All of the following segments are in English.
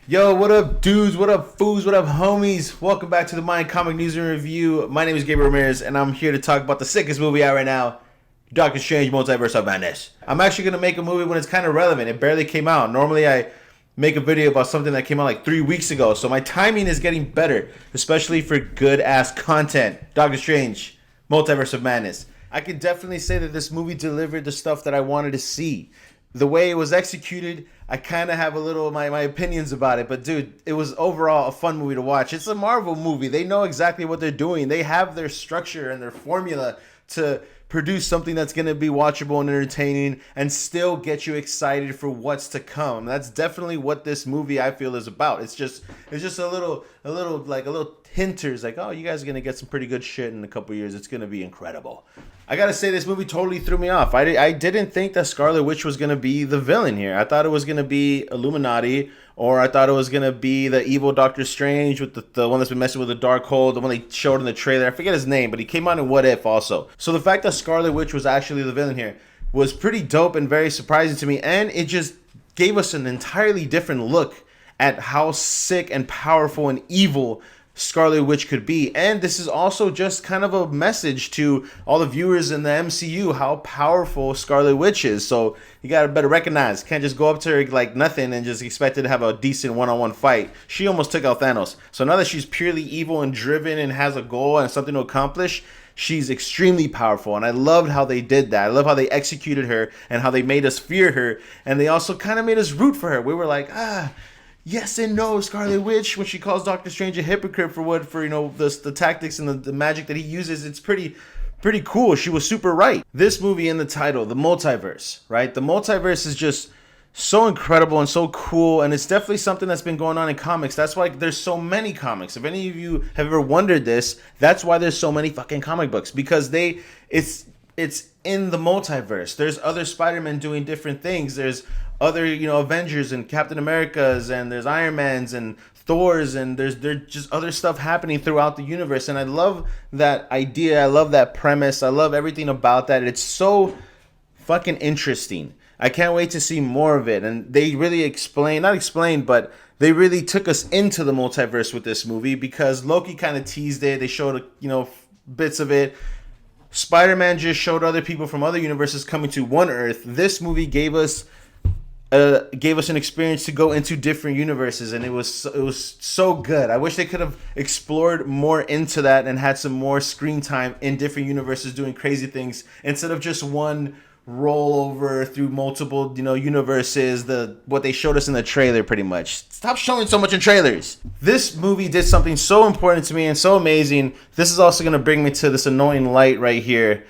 Yo, what up, dudes? What up, fools? What up, homies? Welcome back to the Mind Comic News and Review. My name is Gabriel Ramirez, and I'm here to talk about the sickest movie out right now, Doctor Strange Multiverse of Madness. I'm actually going to make a movie when it's kind of relevant. It barely came out. Normally, I make a video about something that came out like 3 weeks ago, so my timing is getting better, especially for good-ass content. Doctor Strange Multiverse of Madness. I can definitely say that this movie delivered the stuff that I wanted to see. The way it was executed, I kind of have a little of my opinions about it. But dude, it was overall a fun movie to watch. It's a Marvel movie. They know exactly what they're doing. They have their structure and their formula to produce something that's going to be watchable and entertaining and still get you excited for what's to come. That's definitely what this movie I feel is about. It's just a little hinters like, oh, you guys are going to get some pretty good shit in a couple years. It's going to be incredible. I gotta say, this movie totally threw me off. I didn't think that Scarlet Witch was gonna be the villain here. I thought it was gonna be Illuminati, or I thought it was gonna be the evil Doctor Strange with the one that's been messing with the Darkhold, the one they showed in the trailer. I forget his name, but he came out in What If also. So the fact that Scarlet Witch was actually the villain here was pretty dope and very surprising to me, and it just gave us an entirely different look at how sick and powerful and evil Scarlet Witch could be. And this is also just kind of a message to all the viewers in the MCU how powerful Scarlet Witch is. So you gotta better recognize. Can't just go up to her like nothing and just expect her to have a decent one-on-one fight. She almost took out Thanos. So now that she's purely evil and driven and has a goal and something to accomplish, she's extremely powerful, and I loved how they did that. I love how they executed her and how they made us fear her, and they also kind of made us root for her. We were like, yes and no, Scarlet Witch, when she calls Doctor Strange a hypocrite for the tactics and the magic that he uses. It's pretty cool. She was super right. This movie in the title, the multiverse, right? The multiverse is just so incredible and so cool, and it's definitely something that's been going on in comics. That's why there's so many comics. If any of you have ever wondered this, that's why there's so many fucking comic books, because it's in the multiverse. There's other Spider-Man doing different things. There's other, Avengers and Captain Americas, and there's Iron Mans and Thors, and there's just other stuff happening throughout the universe. And I love that idea. I love that premise. I love everything about that. It's so fucking interesting. I can't wait to see more of it. And they really but they really took us into the multiverse with this movie, because Loki kind of teased it. They showed, bits of it. Spider-Man just showed other people from other universes coming to one Earth. This movie gave us an experience to go into different universes, and it was so good. I wish they could have explored more into that and had some more screen time in different universes doing crazy things, instead of just one rollover through multiple universes. What they showed us in the trailer, pretty much. Stop showing so much in trailers. This movie did something so important to me and so amazing. This is also going to bring me to this annoying light right here.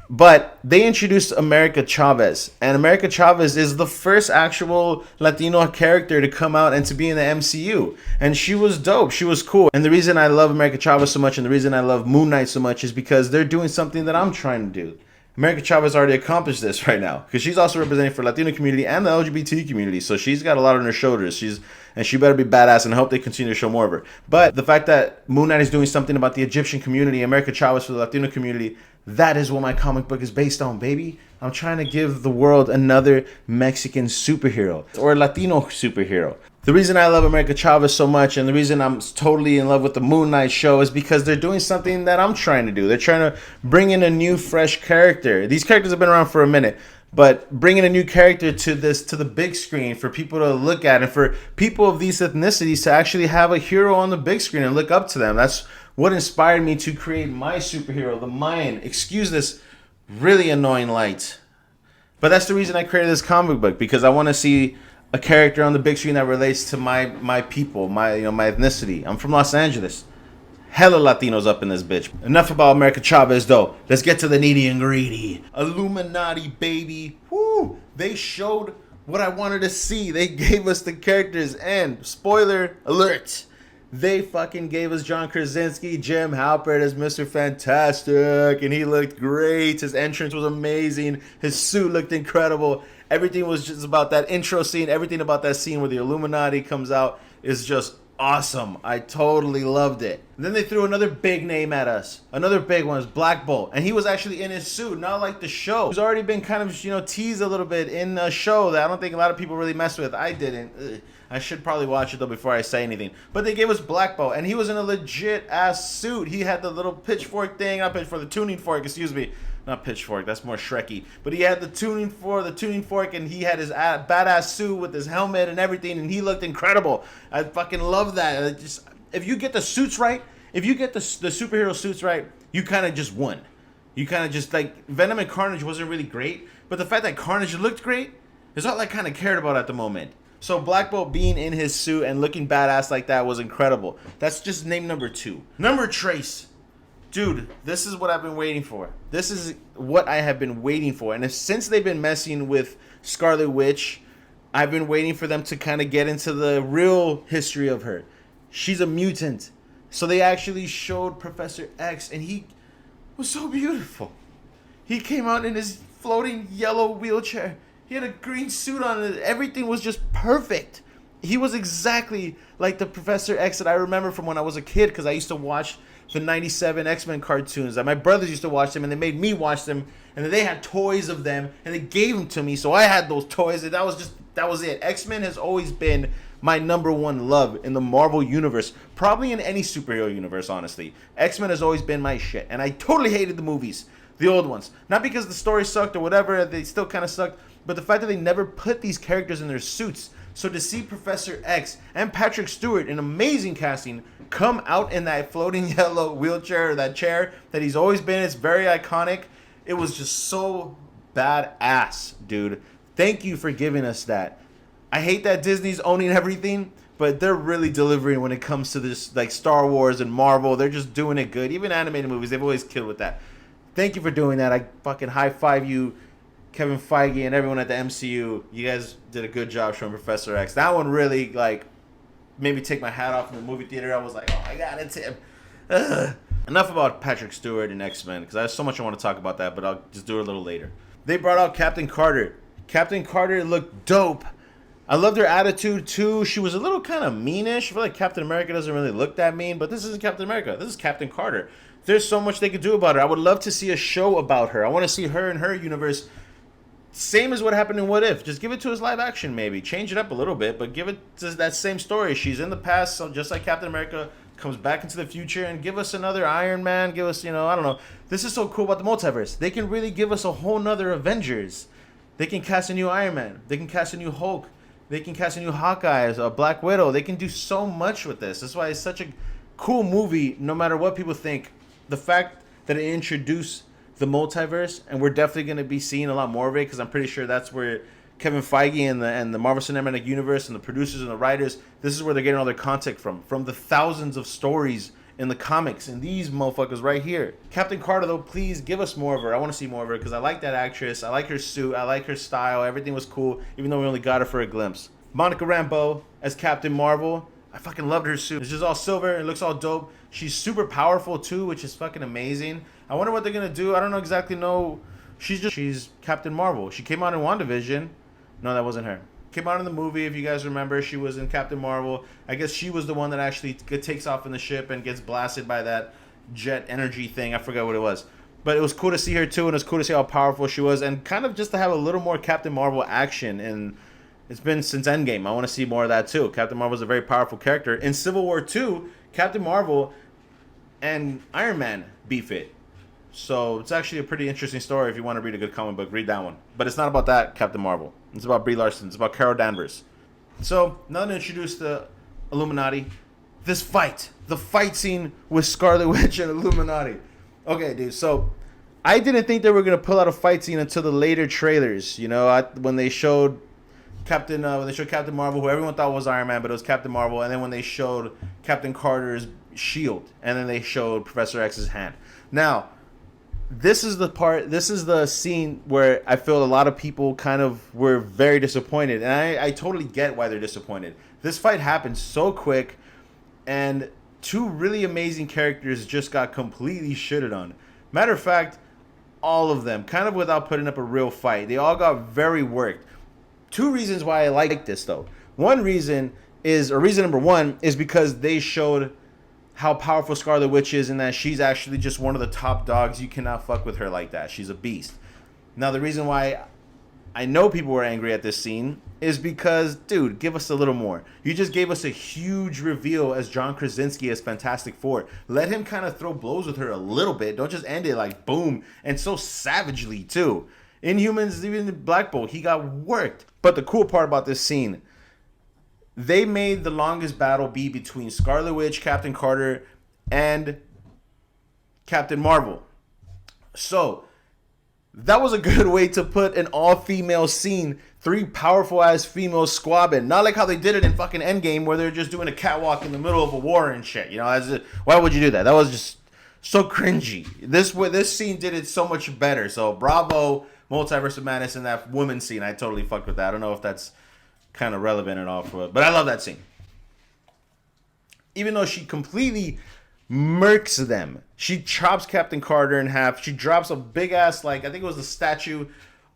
But they introduced America Chavez, and America Chavez is the first actual Latino character to come out and to be in the MCU. And she was dope. She was cool. And the reason I love America Chavez so much, and the reason I love Moon Knight so much, is because they're doing something that I'm trying to do. America Chavez already accomplished this right now, because she's also representing for Latino community and the LGBT community. So she's got a lot on her shoulders. She better be badass, and I hope they continue to show more of her. But the fact that Moon Knight is doing something about the Egyptian community, America Chavez for the Latino community, that is what my comic book is based on, baby. I'm trying to give the world another Mexican superhero, or Latino superhero. The reason I love America Chavez so much, and the reason I'm totally in love with the Moon Knight show, is because they're doing something that I'm trying to do. They're trying to bring in a new, fresh character. These characters have been around for a minute, but bringing a new character to the big screen for people to look at, and for people of these ethnicities to actually have a hero on the big screen and look up to them. That's what inspired me to create my superhero, the Mayan. Excuse this really annoying light. But that's the reason I created this comic book, because I want to see a character on the big screen that relates to my people, my ethnicity. I'm from Los Angeles. Hella Latinos up in this bitch. Enough about America Chavez, though. Let's get to the nitty and gritty. Illuminati, baby. Woo! They showed what I wanted to see. They gave us the characters, and spoiler alert, they fucking gave us John Krasinski, Jim Halpert as Mr. Fantastic, and he looked great. His entrance was amazing. His suit looked incredible. Everything was just about that intro scene. Everything about that scene where the Illuminati comes out is just awesome. I totally loved it. And then they threw another big name at us. Another big one was Black Bolt, and he was actually in his suit, not like the show. He's already been kind of teased a little bit in a show that I don't think a lot of people really mess with. I didn't. I should probably watch it though before I say anything. But they gave us Black Bolt, and he was in a legit ass suit. He had the little pitchfork thing, not pitchfork, the tuning fork, excuse me. Not pitchfork, that's more Shrekky. But he had the tuning fork, and he had his badass suit with his helmet and everything, and he looked incredible. I fucking love that. If you get the suits right, if you get the superhero suits right, you kind of just won. You kind of just, like, Venom and Carnage wasn't really great, but the fact that Carnage looked great is all I kind of cared about at the moment. So Black Bolt being in his suit and looking badass like that was incredible. That's just name number 2. Number Trace. Dude, this is what I've been waiting for. This is what I have been waiting for. And since they've been messing with Scarlet Witch, I've been waiting for them to kind of get into the real history of her. She's a mutant. So they actually showed Professor X, and he was so beautiful. He came out in his floating yellow wheelchair. He had a green suit on, and everything was just perfect. He was exactly like the Professor X that I remember from when I was a kid, because I used to watch the 97 X-Men cartoons. My brothers used to watch them, and they made me watch them, and then they had toys of them, and they gave them to me, so I had those toys, and that was it. X-Men has always been my number one love in the Marvel universe, probably in any superhero universe, honestly. X-Men has always been my shit, and I totally hated the movies, the old ones. Not because the story sucked or whatever, they still kind of sucked, but the fact that they never put these characters in their suits. So to see Professor X and Patrick Stewart, in amazing casting, come out in that floating yellow wheelchair, or that chair that he's always been, it's very iconic. It was just so badass, dude. Thank you for giving us that. I hate that Disney's owning everything, but they're really delivering when it comes to this, like Star Wars and Marvel. They're just doing it good. Even animated movies, they've always killed with that. Thank you for doing that. I fucking high five you, Kevin Feige, and everyone at the MCU. You guys did a good job showing Professor X. That one really, like, made me take my hat off in the movie theater. I was like, oh my god, it's him. Ugh. Enough about Patrick Stewart and X-Men, because I have so much I want to talk about that, but I'll just do it a little later. They brought out Captain Carter. Captain Carter looked dope. I loved her attitude too. She was a little kind of meanish. I feel like Captain America doesn't really look that mean, but this isn't Captain America. This is Captain Carter. There's so much they could do about her. I would love to see a show about her. I want to see her in her universe. Same as what happened in What If. Just give it to us live action, maybe. Change it up a little bit, but give it to that same story. She's in the past, so just like Captain America, comes back into the future, and give us another Iron Man. Give us, I don't know. This is so cool about the multiverse. They can really give us a whole nother Avengers. They can cast a new Iron Man. They can cast a new Hulk. They can cast a new Hawkeye, a Black Widow. They can do so much with this. That's why it's such a cool movie, no matter what people think. The fact that it introduced the multiverse, and we're definitely going to be seeing a lot more of it, because I'm pretty sure that's where Kevin Feige and the Marvel Cinematic Universe and the producers and the writers, this is where they're getting all their content from the thousands of stories in the comics, and these motherfuckers right here. Captain Carter, though, please give us more of her. I want to see more of her, because I like that actress. I like her suit. I like her style. Everything was cool, even though we only got her for a glimpse. Monica Rambeau as Captain Marvel. I fucking loved her suit. It's just all silver. It looks all dope. She's super powerful, too, which is fucking amazing. I wonder what they're going to do. I don't exactly know. She's Captain Marvel. She came out in WandaVision. No, that wasn't her. Came out in the movie, if you guys remember. She was in Captain Marvel. I guess she was the one that actually takes off in the ship and gets blasted by that jet energy thing. I forgot what it was. But it was cool to see her, too, and it was cool to see how powerful she was, and kind of just to have a little more Captain Marvel action. And it's been since Endgame. I want to see more of that, too. Captain Marvel is a very powerful character. In Civil War 2, Captain Marvel and Iron Man beef it. So it's actually a pretty interesting story. If you want to read a good comic book, read that one. But it's not about that Captain Marvel. It's about Brie Larson. It's about Carol Danvers. So now to introduce the Illuminati, the fight scene with Scarlet Witch and Illuminati. Okay, dude. So I didn't think they were gonna pull out a fight scene until the later trailers. When they showed Captain Marvel, who everyone thought was Iron Man, but it was Captain Marvel, and then when they showed Captain Carter's shield, and then they showed Professor X's hand. Now, this is the scene where I feel a lot of people kind of were very disappointed, and I totally get why they're disappointed. This fight happened so quick, and two really amazing characters just got completely shitted on. Matter of fact, all of them, kind of without putting up a real fight. They all got very worked. Two reasons why I like this, though. Reason number one is because they showed how powerful Scarlet Witch is, and that she's actually just one of the top dogs. You cannot fuck with her like that. She's a beast. Now, the reason why I know people were angry at this scene is because, dude, give us a little more. You just gave us a huge reveal as John Krasinski as Fantastic Four. Let him kind of throw blows with her a little bit. Don't just end it like boom, and so savagely too. Inhumans, even Black Bolt, he got worked. But the cool part about this scene, they made the longest battle be between Scarlet Witch, Captain Carter, and Captain Marvel. So that was a good way to put an all-female scene, 3 powerful-ass females squabbing. Not like how they did it in fucking Endgame, where they're just doing a catwalk in the middle of a war and shit. You know, why would you do that? That was just so cringy. This scene did it so much better. So bravo, Multiverse of Madness, and that woman scene. I totally fucked with that. I don't know if that's kind of relevant at all for it, but I love that scene. Even though she completely murks them. She chops Captain Carter in half. She drops a big ass, like, I think it was a statue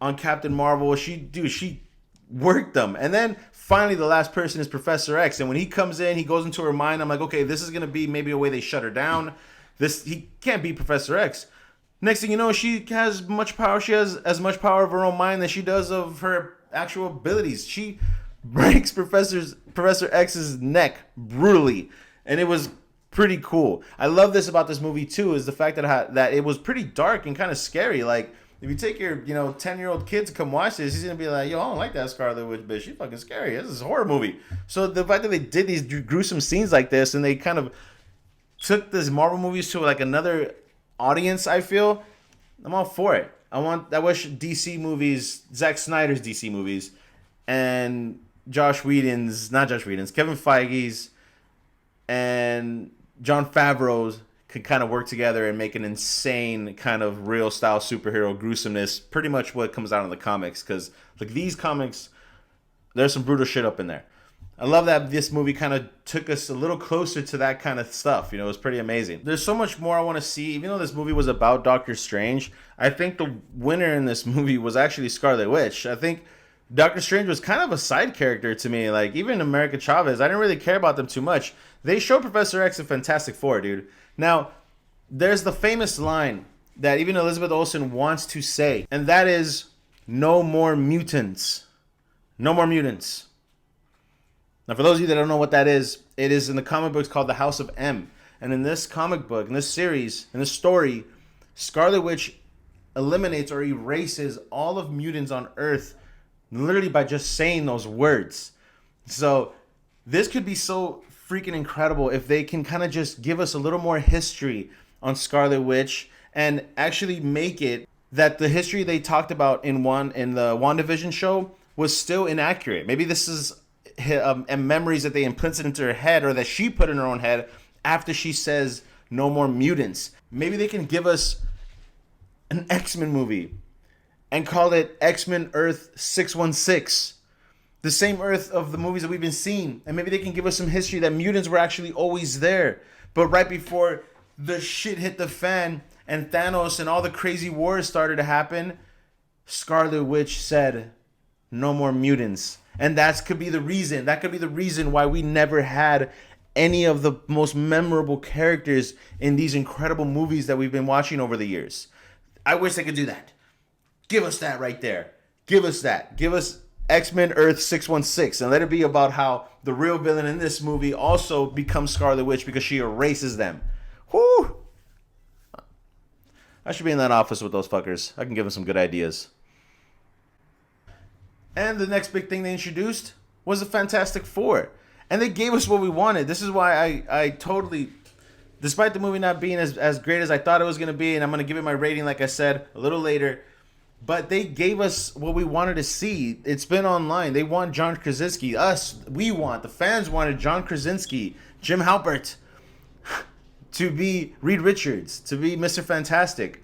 on Captain Marvel. She worked them. And then finally the last person is Professor X. And when he comes in, he goes into her mind. I'm like, okay, this is going to be maybe a way they shut her down. He can't beat Professor X. Next thing you know, she has much power. She has as much power of her own mind as she does of her actual abilities. She breaks Professor X's neck brutally. And it was pretty cool. I love this about this movie too, is the fact that it was pretty dark and kind of scary. Like, if you take your 10-year-old kid to come watch this, he's gonna be like, yo, I don't like that Scarlet Witch bitch. She fucking scary. This is a horror movie. So the fact that they did these gruesome scenes like this, and they kind of took these Marvel movies to like another audience, I feel, I'm all for it. I wish DC movies, Zack Snyder's DC movies, and Kevin Feige's, and Jon Favreau's could kind of work together and make an insane kind of real style superhero gruesomeness, pretty much what comes out in the comics. Because like these comics, there's some brutal shit up in there. I love that this movie kind of took us a little closer to that kind of stuff. You know, it was pretty amazing. There's so much more I want to see. Even though this movie was about Doctor Strange, I think the winner in this movie was actually Scarlet Witch. I think Doctor Strange was kind of a side character to me. Like, even America Chavez, I didn't really care about them too much. They showed Professor X in Fantastic Four, dude. Now, there's the famous line that even Elizabeth Olsen wants to say, and that is, no more mutants. No more mutants. Now, for those of you that don't know what that is, it is in the comic books called The House of M. And in this comic book, in this series, in this story, Scarlet Witch eliminates or erases all of mutants on Earth literally by just saying those words. So this could be so freaking incredible if they can kind of just give us a little more history on Scarlet Witch and actually make it that the history they talked about in the WandaVision show was still inaccurate. Maybe this is memories that they implanted into her head, or that she put in her own head after she says no more mutants. Maybe they can give us an X-Men movie and call it X-Men Earth 616. The same Earth of the movies that we've been seeing. And maybe they can give us some history that mutants were actually always there. But right before the shit hit the fan and Thanos and all the crazy wars started to happen, Scarlet Witch said, no more mutants. And that could be the reason. That could be the reason why we never had any of the most memorable characters in these incredible movies that we've been watching over the years. I wish they could do that. Give us that right there. Give us that. Give us X-Men Earth 616, and let it be about how the real villain in this movie also becomes Scarlet Witch because she erases them. Whoo! I should be in that office with those fuckers. I can give them some good ideas. And the next big thing they introduced was the Fantastic Four. And they gave us what we wanted. This is why I totally, despite the movie not being as great as I thought it was going to be, and I'm going to give it my rating, like I said, a little later, but they gave us what we wanted to see. It's been online. They want John Krasinski. The fans wanted John Krasinski, Jim Halpert, to be Reed Richards, to be Mr. Fantastic.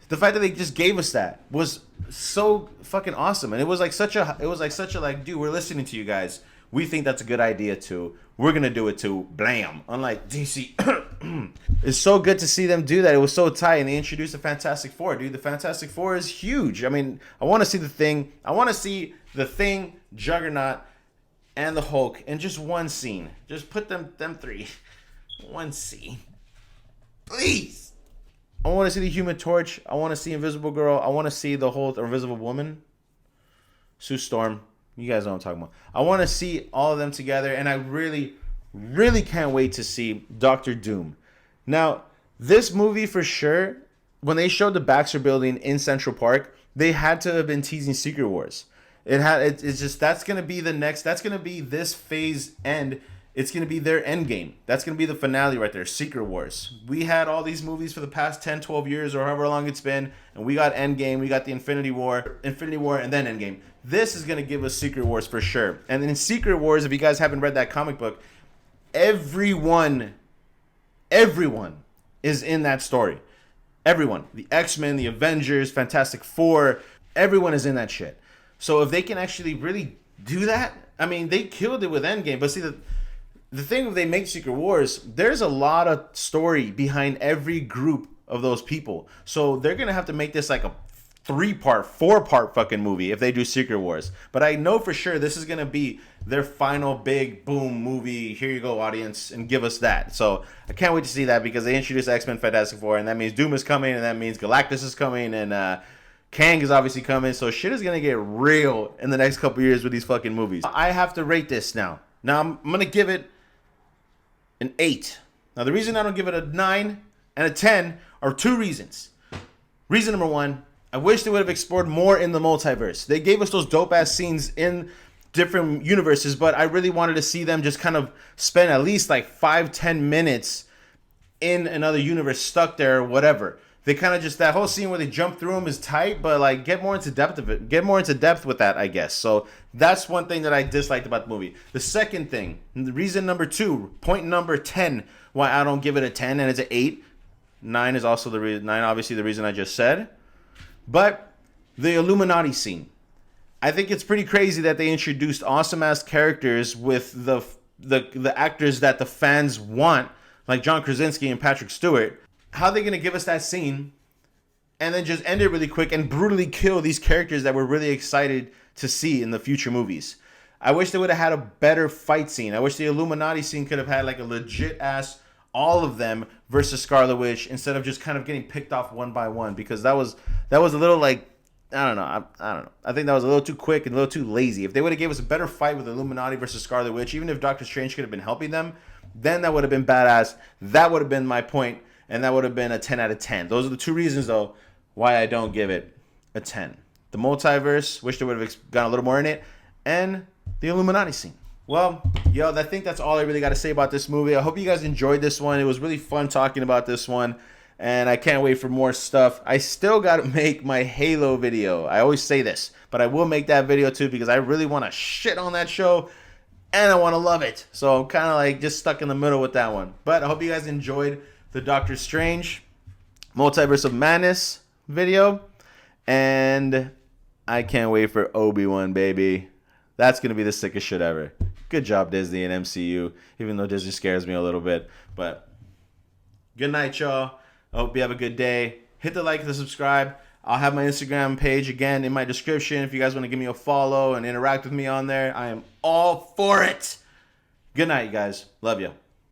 The fact that they just gave us that was so fucking awesome. And it was like such a dude, we're listening to you guys. We think that's a good idea too. We're going to do it too. Blam. Unlike DC. It's so good to see them do that. It was so tight. And they introduced the Fantastic Four, dude. The Fantastic Four is huge. I mean, I want to see the Thing. I want to see the Thing, Juggernaut, and the Hulk in just one scene. Just put them three. One scene. Please. I want to see the Human Torch. I want to see Invisible Girl. I want to see the whole Invisible Woman. Sue Storm. You guys know what I'm talking about. I want to see all of them together, and I really, really can't wait to see Doctor Doom. Now, this movie for sure, when they showed the Baxter Building in Central Park, they had to have been teasing Secret Wars. It's just that's gonna be the next. That's gonna be this phase end. It's gonna be their end game. That's gonna be the finale right there. Secret Wars. We had all these movies for the past 10, 12 years or however long it's been, and we got Endgame, we got the Infinity War, and then Endgame. This is gonna give us Secret Wars for sure. And in Secret Wars, if you guys haven't read that comic book, everyone is in that story. Everyone. The X-Men, the Avengers, Fantastic Four, everyone is in that shit. So if they can actually really do that, I mean, they killed it with Endgame. But see, the thing if they make Secret Wars, there's a lot of story behind every group of those people. So they're going to have to make this like a 3-part, 4-part fucking movie if they do Secret Wars. But I know for sure this is going to be their final big boom movie. Here you go, audience, and give us that. So I can't wait to see that because they introduced X-Men Fantastic Four, and that means Doom is coming, and that means Galactus is coming, and Kang is obviously coming. So shit is going to get real in the next couple years with these fucking movies. I have to rate this now. Now I'm going to give it an 8. Now the reason I don't give it a 9 and a 10 are 2 reasons. Reason number 1, I wish they would have explored more in the multiverse. They gave us those dope ass scenes in different universes, but I really wanted to see them just kind of spend at least like 5-10 minutes in another universe, stuck there or whatever. They kind of just, that whole scene where they jump through them is tight, but like get more into depth of it. Get more into depth with that, I guess. So that's one thing that I disliked about the movie. The second thing, the reason number 2, point number 10, why I don't give it a 10 and it's an 8. 9 is also the reason. 9, obviously, the reason I just said. But the Illuminati scene, I think it's pretty crazy that they introduced awesome ass characters with the actors that the fans want, like John Krasinski and Patrick Stewart. How are they gonna give us that scene and then just end it really quick and brutally kill these characters that we're really excited to see in the future movies? I wish they would have had a better fight scene. I wish the Illuminati scene could have had like a legit ass all of them versus Scarlet Witch instead of just kind of getting picked off one by one, because that was a little like, I don't know. I think that was a little too quick and a little too lazy. If they would have gave us a better fight with Illuminati versus Scarlet Witch, even if Doctor Strange could have been helping them, then that would have been badass. That would have been my point, and that would have been a 10 out of 10. Those are the 2 reasons, though, why I don't give it a 10. The multiverse, wish they would have gotten a little more in it, and the Illuminati scene. Well, yo, I think that's all I really got to say about this movie. I hope you guys enjoyed this one. It was really fun talking about this one, and I can't wait for more stuff. I still got to make my Halo video. I always say this, but I will make that video too because I really want to shit on that show, and I want to love it. So I'm kind of like just stuck in the middle with that one. But I hope you guys enjoyed the Doctor Strange Multiverse of Madness video, and I can't wait for Obi-Wan, baby. That's going to be the sickest shit ever. Good job, Disney and MCU, even though Disney scares me a little bit. But good night, y'all. I hope you have a good day. Hit the like and the subscribe. I'll have my Instagram page again in my description if you guys want to give me a follow and interact with me on there. I am all for it. Good night, you guys. Love you.